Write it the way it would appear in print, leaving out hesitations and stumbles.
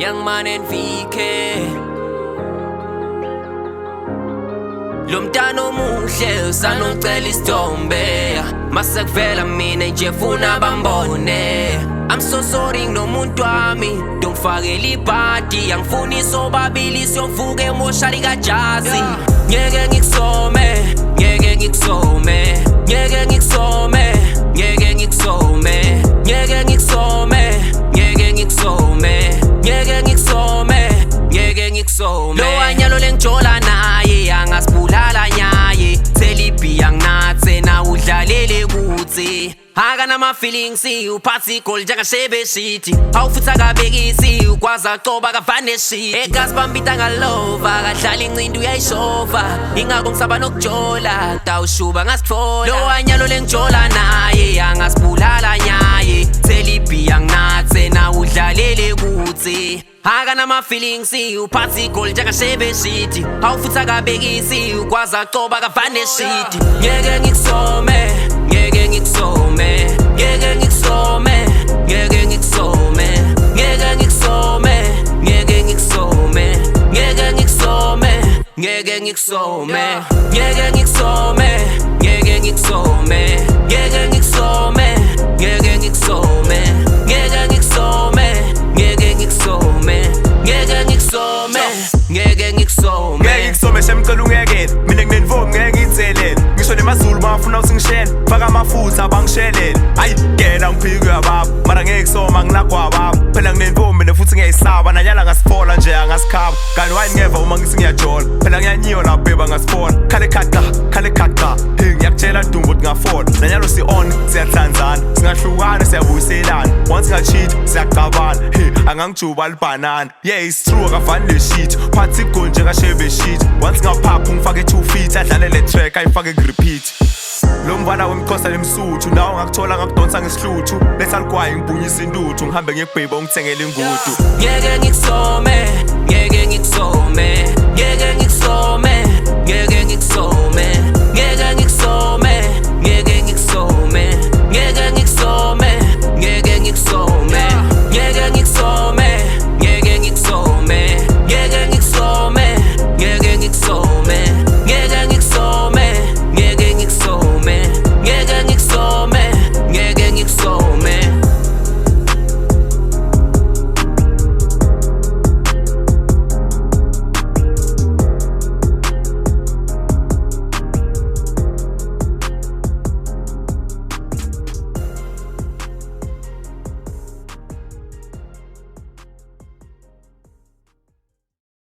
Young man and VK Lomntana omuhle usanocela isithombe mase kuvela mina nje funa bambone I'm so sorry nomuntu wami dongifakela ibhadi angifuni sobabili siyovuka emoshali kajazi ngeke ngikusome ngeke ngikusome ngeke ngikusome ngeke ngikusome ngeke ngikusome ngeke ngikusome ngeke ngikusome ngeke ngikusome lo anyalo lengijola naye angasibulala nyaye Telipi anginathe na udlalele kutsi Akana ma feelings uphathi gold njengashebe shit awufutha kabekisi ukwaza qoba kavane shit egas bambita ngalova kadlala incindi uyayishova ingako ngisaba nokujola tawushuba ngasitfola lo anyalo lengijola naye angasibulala nyaye Telipi anginathe na udlalele kutsi Akana ma feelings uphathi gold njengashebe shit awufutha kabekisi ukwaza qoba kavane shit ngeke ngikusome ngeke ngikusome ngeke ngikusome ngeke ngikusome ngeke ngikusome ngeke ngikusome ngeke ngikusome ngeke ngikusome ngeke ngikusome ngeke ngikusome ngeke ngikusome ngeke ngikusome ngeke ngikusome ngeke ngikusome ngeke ngikusome ngeke ngikusome ngeke ngikusome shemcela ungekele mina nginenvomi ngeke ngithelele ngisho nemazulu bafuna ukuthi ngishele faka amafutha abangishelele ayi ngena ngiphike yababa mara ngeke kusoma ngilagwa baba phela nginenvomi mina futhi ngiyayisaba nanyala ngasifola nje angasikhaba kanti why ngeva uma ngithi ngiyajola phela ngiyanyiwa la beba ngasifola khale khaqqa hey ngiyakutshela Dumbo ukuthi ngafola nanyalo si on siyahlanzana singahlukana siyabuyiselana once ngacheat siyaqabana hey angangijuba libanana yeah it's true akafani le shit phathi goal njengashebe shit once ngaphapha ngifake 2 feet adlale le track ayifake repeat lo mbala wemkhosa lemsuthu nawo ngakuthola ngakudonsa ngesihluthu lesaligwayi ngibunyisa intuthu ngihambe ngiyebheba ungithengele ingudu ngeke ngikusome ngeke ngikusome ngeke ngikusome ngeke ngikusome